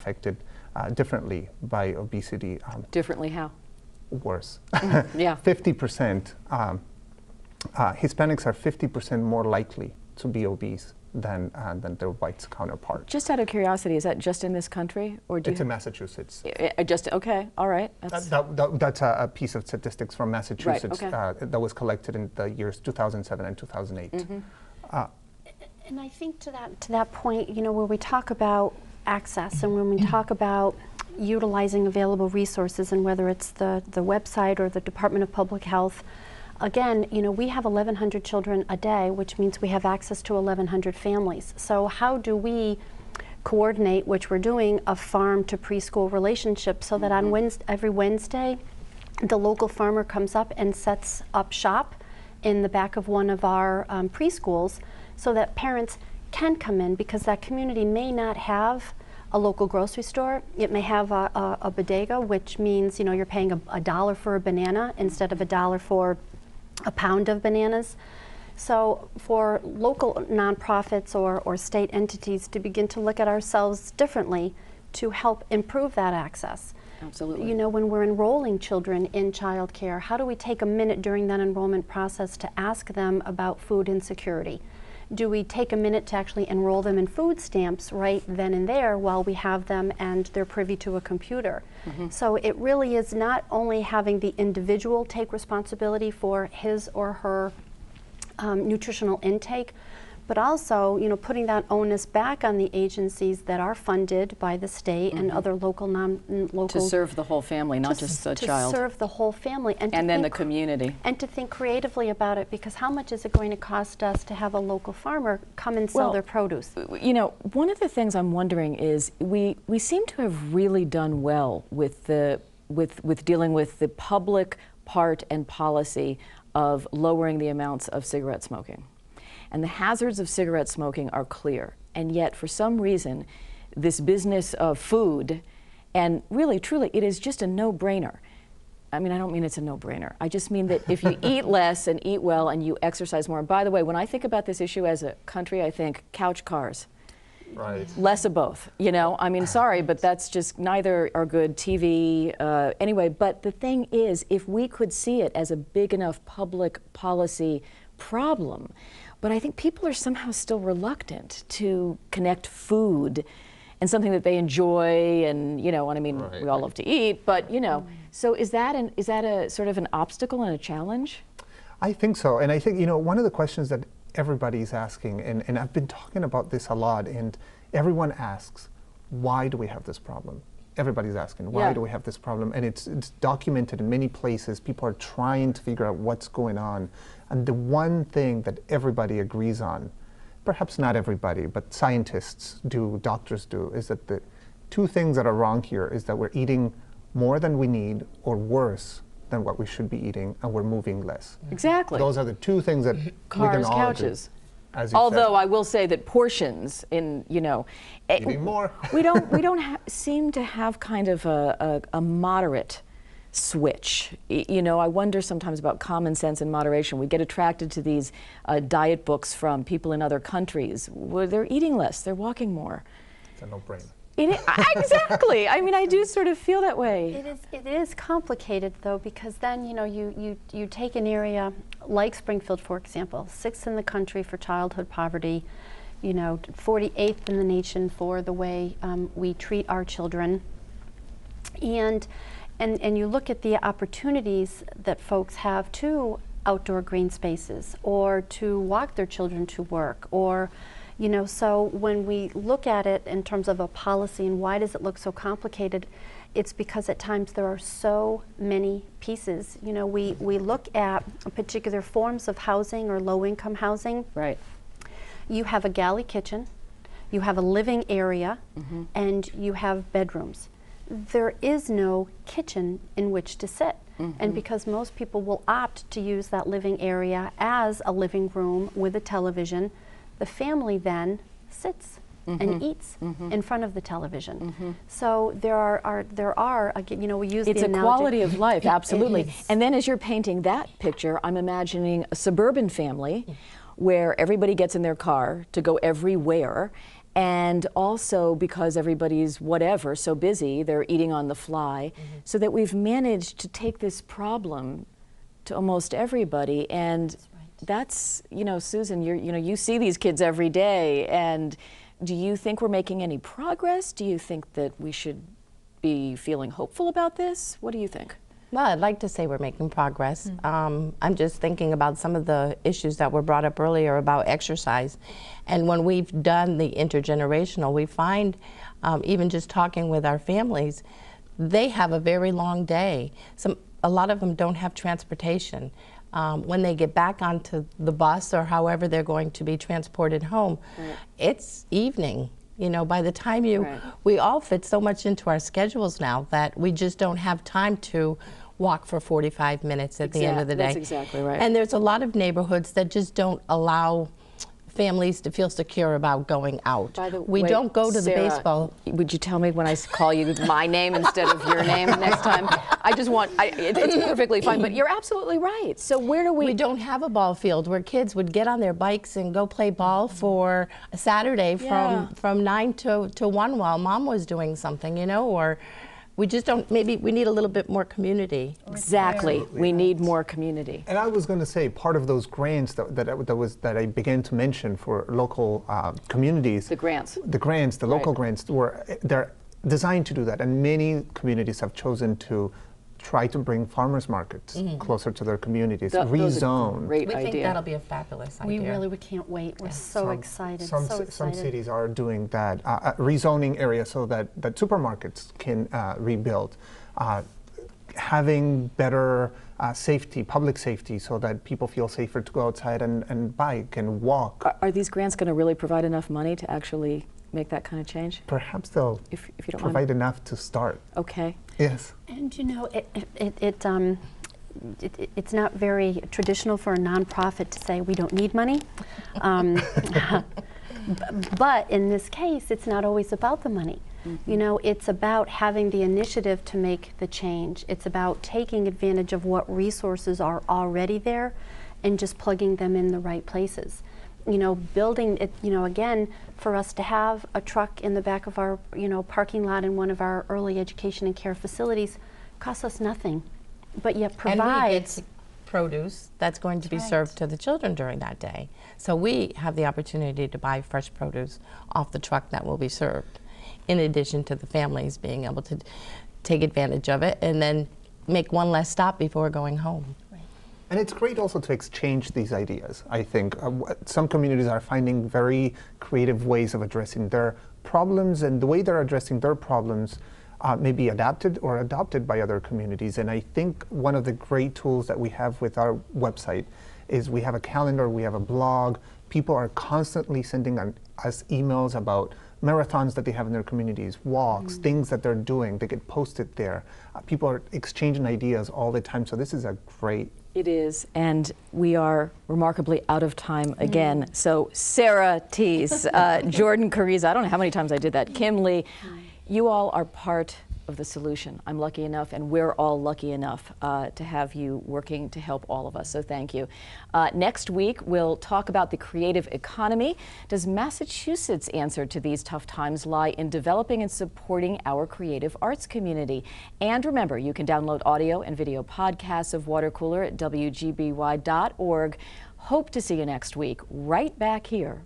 affected differently by obesity. Differently how? Worse. Yeah. 50%, Hispanics are 50% more likely to be obese than their white counterparts. Just out of curiosity, is that just in this country, or do it's in Massachusetts? Just okay, all right. That's a piece of statistics from Massachusetts, right, okay. that was collected in the years 2007 and 2008. And I think to that point, you know, where we talk about access and when we talk about utilizing available resources, and whether it's the website or the Department of Public Health, again, you know, we have 1,100 children a day, which means we have access to 1,100 families. So how do we coordinate, which we're doing, a farm to preschool relationship, so that on every Wednesday, the local farmer comes up and sets up shop in the back of one of our preschools, so that parents can come in, because that community may not have a local grocery store. It may have a bodega, which means, you know, you're paying $1 for a banana instead of $1 for a pound of bananas. So for local nonprofits or state entities to begin to look at ourselves differently to help improve that access. Absolutely. You know, when we're enrolling children in childcare, how do we take a minute during that enrollment process to ask them about food insecurity? Do we take a minute to actually enroll them in food stamps right then and there while we have them and they're privy to a computer? So it really is not only having the individual take responsibility for his or her nutritional intake, but also, you know, putting that onus back on the agencies that are funded by the state and other local to serve the whole family, not just the child. To serve the whole family, and then the community. And to think creatively about it, because how much is it going to cost us to have a local farmer come and sell their produce? You know, one of the things I'm wondering is we seem to have really done well with dealing with the public part and policy of lowering the amounts of cigarette smoking. And the hazards of cigarette smoking are clear. And yet, for some reason, this business of food, and really, truly, it is just a no-brainer. I mean, I don't mean it's a no-brainer. I just mean that if you eat less and eat well and you exercise more. And by the way, when I think about this issue as a country, I think couch cars. Right. Less of both, you know? I mean, sorry, but that's just, neither are good. TV, anyway. But the thing is, if we could see it as a big enough public policy problem, but I think people are somehow still reluctant to connect food and something that they enjoy, and, you know, and I mean, we all love to eat, but, you know, so is that a sort of an obstacle and a challenge? I think so, and I think, you know, one of the questions that everybody's asking, and I've been talking about this a lot, and everyone asks, why do we have this problem? Everybody's asking, why do we have this problem? And it's documented in many places. People are trying to figure out what's going on. And the one thing that everybody agrees on, perhaps not everybody, but scientists do, doctors do, is that the two things that are wrong here is that we're eating more than we need, or worse than what we should be eating, and we're moving less. Exactly. Those are the two things that cars, we can all couches. Agree. As you Although said. I will say that portions, in, you know, eating more. we don't seem to have kind of a moderate switch. You know, I wonder sometimes about common sense and moderation. We get attracted to these diet books from people in other countries where they're eating less, they're walking more. It's a no-brainer. Exactly. I mean, I do sort of feel that way. It is complicated, though, because then, you know, you take an area like Springfield, for example, 6th in the country for childhood poverty, you know, 48th in the nation for the way we treat our children, and you look at the opportunities that folks have to outdoor green spaces, or to walk their children to work, or, you know, so when we look at it in terms of a policy and why does it look so complicated, it's because at times there are so many pieces. You know, we look at particular forms of housing or low-income housing. Right. You have a galley kitchen, you have a living area, and you have bedrooms. There is no kitchen in which to sit. And because most people will opt to use that living area as a living room with a television, the family then sits and eats in front of the television. So there are again, you know, we use the analogy. It's a quality of life, absolutely. And then as you're painting that picture, I'm imagining a suburban family where everybody gets in their car to go everywhere, and also because everybody's whatever, so busy, they're eating on the fly, so that we've managed to take this problem to almost everybody. And that's, you know, Susan, you see these kids every day, and do you think we're making any progress? Do you think that we should be feeling hopeful about this? What do you think? Well, I'd like to say we're making progress. I'm just thinking about some of the issues that were brought up earlier about exercise. And when we've done the intergenerational, we find, even just talking with our families, they have a very long day. A lot of them don't have transportation. When they get back onto the bus or however they're going to be transported home, it's evening. You know, by the time we all fit so much into our schedules now that we just don't have time to walk for 45 minutes at the end of the day. That's exactly right. And there's a lot of neighborhoods that just don't allow families to feel secure about going out. By the we way, don't go to Sarah, the baseball. Would you tell me when I call you my name instead of your name next time? I just want, it's perfectly fine, but you're absolutely right. So where do we... We don't have a ball field where kids would get on their bikes and go play ball for a Saturday from 9 to 1 while mom was doing something, you know, or we just don't, maybe we need a little bit more community. Exactly. We need more community. And I was going to say, part of those grants that I began to mention for local communities. The grants. The local grants, they're designed to do that. And many communities have chosen to try to bring farmers markets closer to their communities, rezone. Great we idea. think that'll be a fabulous idea. We can't wait. We're so excited. Some cities are doing that, rezoning areas so that supermarkets can rebuild. Having better safety, public safety, so that people feel safer to go outside and bike and walk. Are these grants going to really provide enough money to actually make that kind of change? Perhaps they'll if you don't provide enough to start. Okay. Yes. And you know, it's not very traditional for a nonprofit to say we don't need money. But in this case, it's not always about the money. You know, it's about having the initiative to make the change. It's about taking advantage of what resources are already there and just plugging them in the right places. You know, building it, you know, again, for us to have a truck in the back of our, you know, parking lot in one of our early education and care facilities costs us nothing, but yet provides produce that's going to be served to the children during that day. So we have the opportunity to buy fresh produce off the truck that will be served, in addition to the families being able to take advantage of it and then make one less stop before going home. And it's great also to exchange these ideas, I think. Some communities are finding very creative ways of addressing their problems, and the way they're addressing their problems may be adapted or adopted by other communities. And I think one of the great tools that we have with our website is we have a calendar, we have a blog. People are constantly sending us emails about marathons that they have in their communities, walks, things that they're doing. They get posted there. People are exchanging ideas all the time. So this is a great... It is, and we are remarkably out of time again. So Sarah Teese, Jordan Cariza, I don't know how many times I did that, Kim Lee, you all are part of the solution. I'm lucky enough, and we're all lucky enough to have you working to help all of us, so thank you. Next week, we'll talk about the creative economy. Does Massachusetts' answer to these tough times lie in developing and supporting our creative arts community? And remember, you can download audio and video podcasts of Watercooler at WGBY.org. Hope to see you next week, right back here